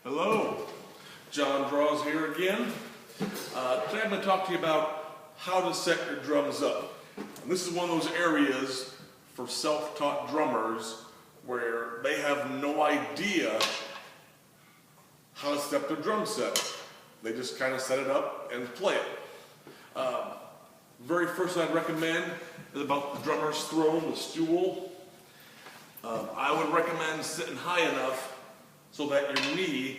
Hello, John Draws here again. Today I'm going to talk to you about how to set your drums up. And this is one of those areas for self-taught drummers where they have no idea how to set up their drum set. They just kind of set it up and play it. Very first I'd recommend is about the drummer's throne, the stool. I would recommend sitting high enough so that your knee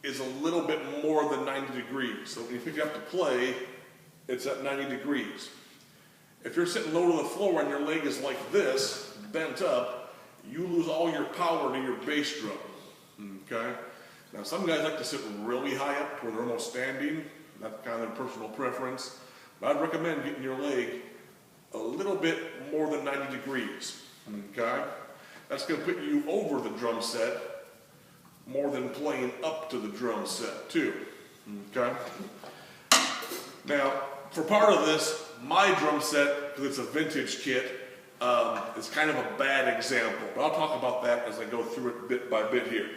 is a little bit more than 90 degrees. So when you pick up to play, it's at 90 degrees. If you're sitting low to the floor and your leg is like this, bent up, you lose all your power to your bass drum. Okay? Now some guys like to sit really high up where they're almost standing. That's kind of their personal preference. But I'd recommend getting your leg a little bit more than 90 degrees. Okay? That's going to put you over the drum set more than playing up to the drum set too. Okay? Now, for part of this, my drum set, because it's a vintage kit, is kind of a bad example. But I'll talk about that as I go through it bit by bit here.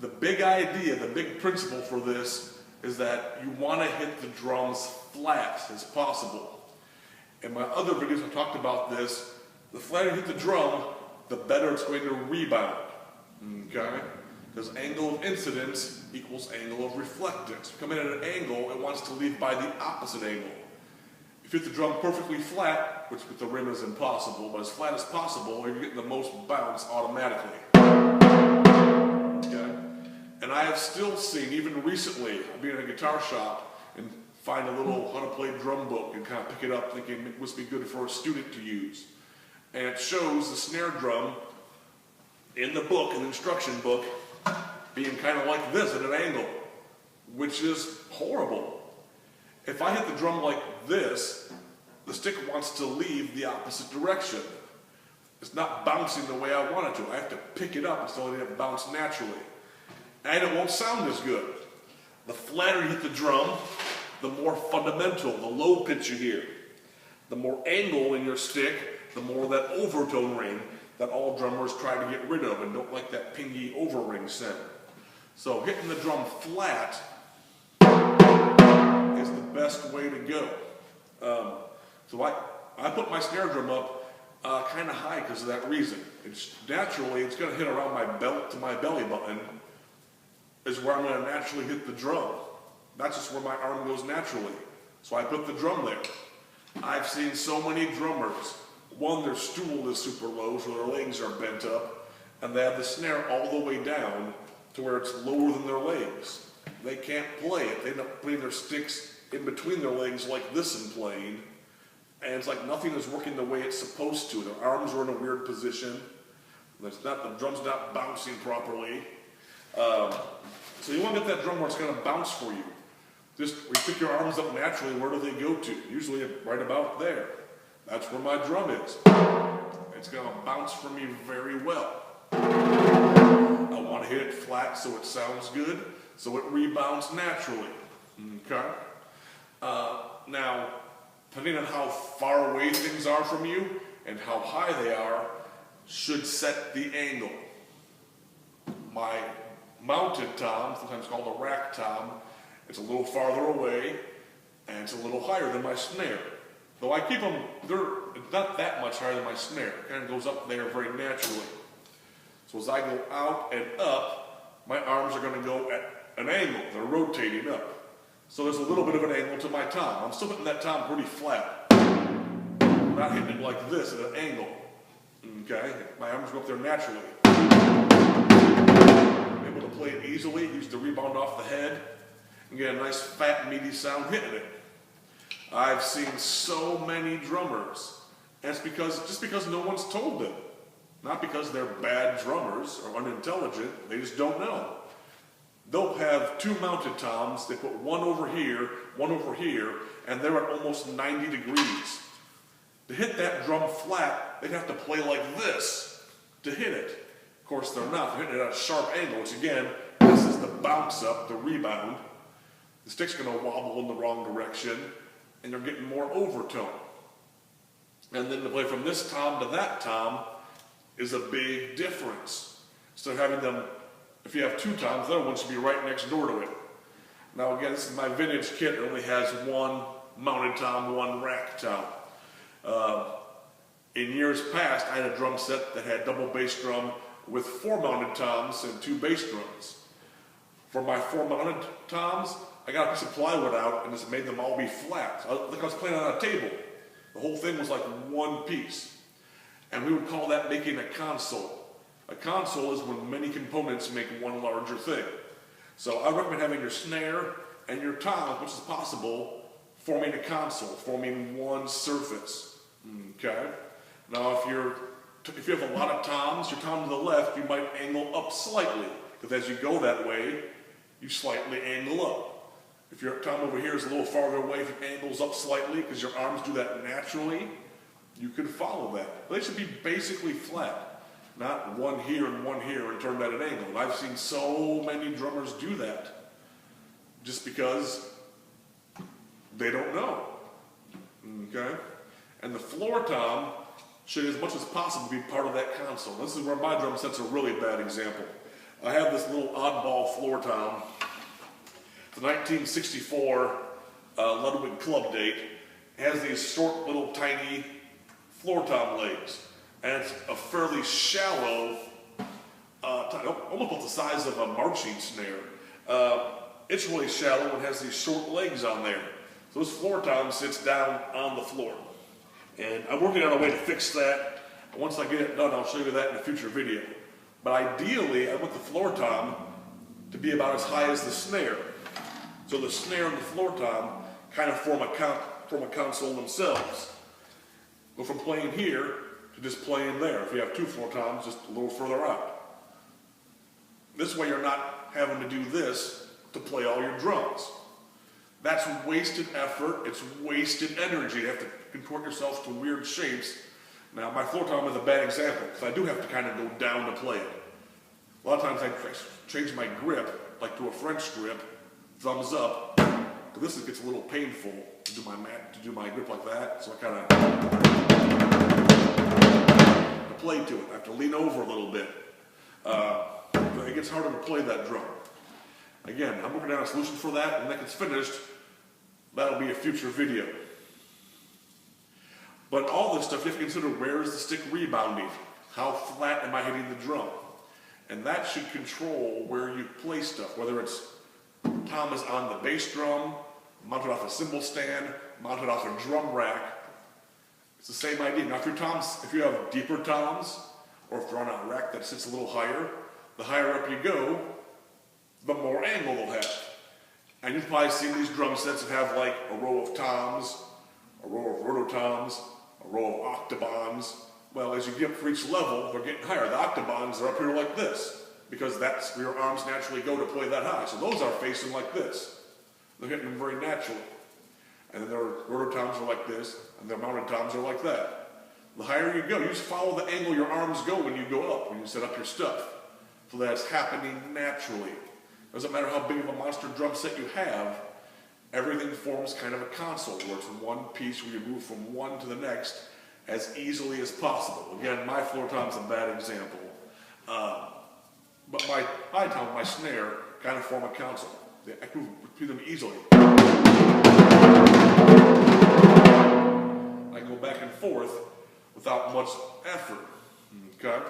The big idea, the big principle for this is that you want to hit the drums flat as possible. In my other videos I talked about this. The flatter you hit the drum, the better it's going to rebound. Okay? Because angle of incidence equals angle of reflectance. If you come in at an angle, it wants to leave by the opposite angle. If you hit the drum perfectly flat, which with the rim is impossible, but as flat as possible, you're getting the most bounce automatically. Okay? And I have still seen, even recently, I've been in a guitar shop and find a little how to play drum book and kind of pick it up thinking it must be good for a student to use. And it shows the snare drum in the book, in the instruction book, being kind of like this at an angle, which is horrible. If I hit the drum like this, the stick wants to leave the opposite direction. It's not bouncing the way I want it to. I have to pick it up instead of letting it bounce naturally. And it won't sound as good. The flatter you hit the drum, the more fundamental, the low pitch you hear. The more angle in your stick, the more that overtone ring that all drummers try to get rid of and don't like that pingy over-ring sound. So hitting the drum flat is the best way to go. So I put my snare drum up kind of high because of that reason. Naturally, it's going to hit around my belt to my belly button is where I'm going to naturally hit the drum. That's just where my arm goes naturally. So I put the drum there. I've seen so many drummers. One, their stool is super low, so their legs are bent up, and they have the snare all the way down to where it's lower than their legs. They can't play it. They end up putting their sticks in between their legs like this and playing, and it's like nothing is working the way it's supposed to. Their arms are in a weird position. The drum's not bouncing properly. So you want to get that drum where it's going to bounce for you. Just you pick your arms up naturally, where do they go to? Usually right about there. That's where my drum is. It's going to bounce for me very well. I want to hit it flat so it sounds good, so it rebounds naturally. Okay? Now, depending on how far away things are from you and how high they are, should set the angle. My mounted tom, sometimes called a rack tom, it's a little farther away and it's a little higher than my snare. Though I keep them, they're not that much higher than my snare. It kind of goes up there very naturally. So as I go out and up, my arms are going to go at an angle. They're rotating up. So there's a little bit of an angle to my tom. I'm still hitting that tom pretty flat. I'm not hitting it like this at an angle. Okay? My arms go up there naturally. I'm able to play it easily, use the rebound off the head, and get a nice fat meaty sound hitting it. I've seen so many drummers, and it's just because no one's told them. Not because they're bad drummers or unintelligent, they just don't know. They'll have two mounted toms, they put one over here, and they're at almost 90 degrees. To hit that drum flat, they'd have to play like this to hit it. Of course they're not, they're hitting it at a sharp angle, which again, this is the bounce up, the rebound. The stick's going to wobble in the wrong direction, and they're getting more overtone. And then to play from this tom to that tom is a big difference. Instead of having them If you have 2 toms, the other one should be right next door to it. Now again, this is my vintage kit. It only has 1 mounted tom, 1 rack tom. In years past, I had a drum set that had double bass drum with 4 mounted toms and 2 bass drums. For my 4 mounted toms, I got a piece of plywood out and just made them all be flat. Like I was playing on a table. The whole thing was like 1 piece. And we would call that making a console. A console is when many components make one larger thing. So I recommend having your snare and your tom, as much as possible, forming a console, forming one surface. Okay? Now if you have a lot of toms, your tom to the left, you might angle up slightly, because as you go that way, you slightly angle up. If your tom over here is a little farther away, if it angles up slightly, because your arms do that naturally, you can follow that. They should be basically flat, not one here and turned at an angle. And I've seen so many drummers do that, just because they don't know. Okay? And the floor tom should, as much as possible, be part of that console. This is where my drum set's a really bad example. I have this little oddball floor tom. It's a 1964 Ludwig Club date. It has these short, little, tiny floor tom legs. And it's a fairly shallow, almost about the size of a marching snare. It's really shallow and has these short legs on there. So this floor tom sits down on the floor. And I'm working on a way to fix that. Once I get it done, I'll show you that in a future video. But ideally, I want the floor tom to be about as high as the snare. So the snare and the floor tom kind of form a console themselves. Go from playing here to just playing there. If you have 2 floor toms, just a little further out. This way you're not having to do this to play all your drums. That's wasted effort, it's wasted energy. You have to contort yourself to weird shapes. Now, my floor tom is a bad example, because I do have to kind of go down to play it. A lot of times I change my grip, like to a French grip, thumbs up. But this gets a little painful to do my grip like that, so I kind of play to it. I have to lean over a little bit. It gets harder to play that drum. Again, I'm working on a solution for that, and when that gets finished, that'll be a future video. But all this stuff, you have to consider, where is the stick rebounding? How flat am I hitting the drum? And that should control where you play stuff, whether it's tom is on the bass drum, mounted off a cymbal stand, mounted off a drum rack. It's the same idea. Now if you have deeper toms, or if they're on a rack that sits a little higher, the higher up you go, the more angle they'll have. And you've probably seen these drum sets that have like a row of toms, a row of rototoms, a row of octobans. Well, as you get up for each level, they're getting higher. The octobans are up here like this, because that's where your arms naturally go to play that high. So those are facing like this. They're hitting them very naturally. And then their rototoms are like this, and their mounted toms are like that. The higher you go, you just follow the angle your arms go when you go up, when you set up your stuff. So that's happening naturally. Doesn't matter how big of a monster drum set you have, everything forms kind of a console where it's one piece where you move from one to the next as easily as possible. Again, my floor tom's a bad example. But my high tom, my snare, kind of form a console. I can move between them easily. I go back and forth without much effort. Okay?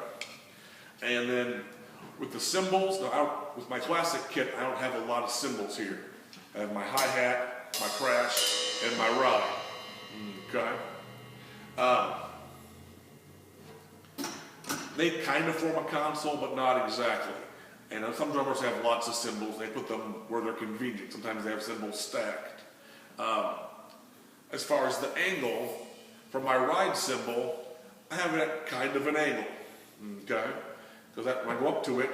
And then with the cymbals, with my classic kit, I don't have a lot of cymbals here. I have my hi-hat, my crash, and my ride. Okay? They kind of form a console, but not exactly. And some drummers have lots of cymbals. They put them where they're convenient. Sometimes they have cymbals stacked. As far as the angle, for my ride cymbal, I have it at kind of an angle. Okay? Because when I go up to it,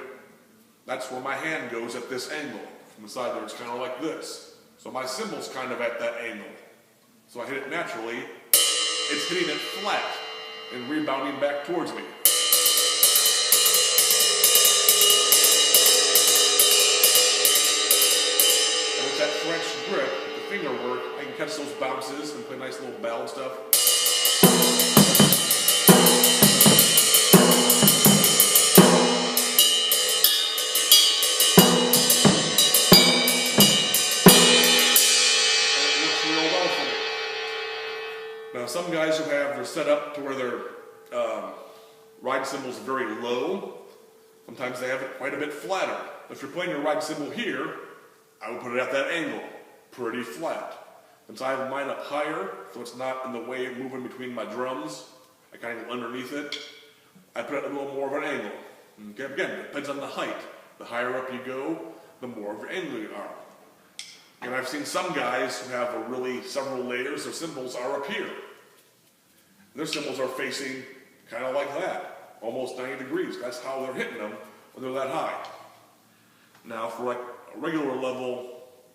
that's where my hand goes at this angle. From the side there, it's kind of like this. So my cymbal's kind of at that angle. So I hit it naturally. It's hitting it flat and rebounding back towards me. And with that French grip, with the finger work, I can catch those bounces and play nice little ballad stuff. some guys who have their set up to where their ride cymbals are very low. Sometimes they have it quite a bit flatter. If you're playing your ride cymbal here, I would put it at that angle, pretty flat. Since I have mine up higher, so it's not in the way of moving between my drums, I kind of go underneath it, I put it at a little more of an angle. Okay, again, it depends on the height. The higher up you go, the more of an angle you are. And I've seen some guys who have several layers, their cymbals are up here. Their cymbals are facing kind of like that, almost 90 degrees. That's how they're hitting them when they're that high. Now for like a regular level,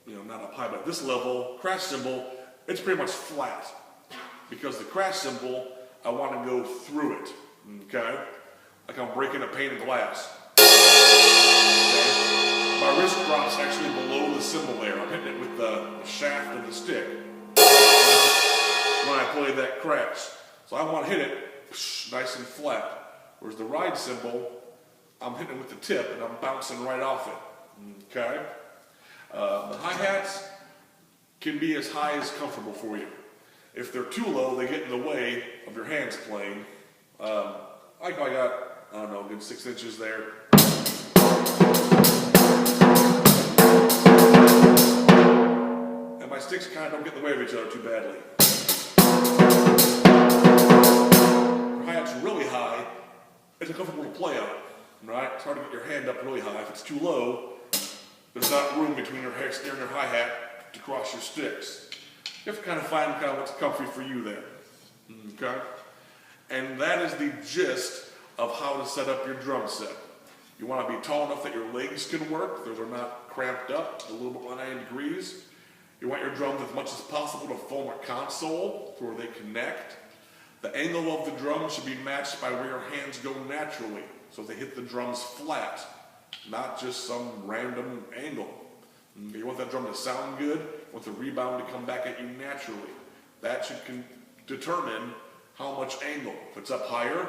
not up high, but this level, crash cymbal, it's pretty much flat. Because the crash cymbal, I want to go through it, okay? Like I'm breaking a pane of glass. Okay? My wrist drops actually below the cymbal there. I'm hitting it with the shaft of the stick when I play that crash. So I want to hit it nice and flat. Whereas the ride cymbal, I'm hitting it with the tip and I'm bouncing right off it. Okay? The hi-hats can be as high as comfortable for you. If they're too low, they get in the way of your hands playing. I got, I don't know, a good 6 inches there. And my sticks kind of don't get in the way of each other too badly. If your hi-hat's really high, it's uncomfortable to play on, right? It's hard to get your hand up really high. If it's too low, there's not room between your hair snare and your hi-hat to cross your sticks. You have to kind of find what's comfy for you there. Okay? And that is the gist of how to set up your drum set. You want to be tall enough that your legs can work. Those are not cramped up a little bit 190 degrees. You want your drums as much as possible to form a console to where they connect. The angle of the drum should be matched by where your hands go naturally. So they hit the drums flat, not just some random angle. You want that drum to sound good, you want the rebound to come back at you naturally. That should determine how much angle. If it's up higher,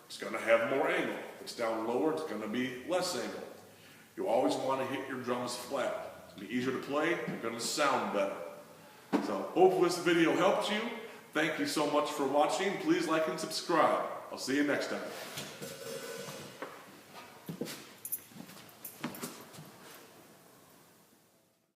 it's going to have more angle. If it's down lower, it's going to be less angle. You always want to hit your drums flat. It's going to be easier to play, you're going to sound better. So hopefully this video helped you. Thank you so much for watching. Please like and subscribe. I'll see you next time.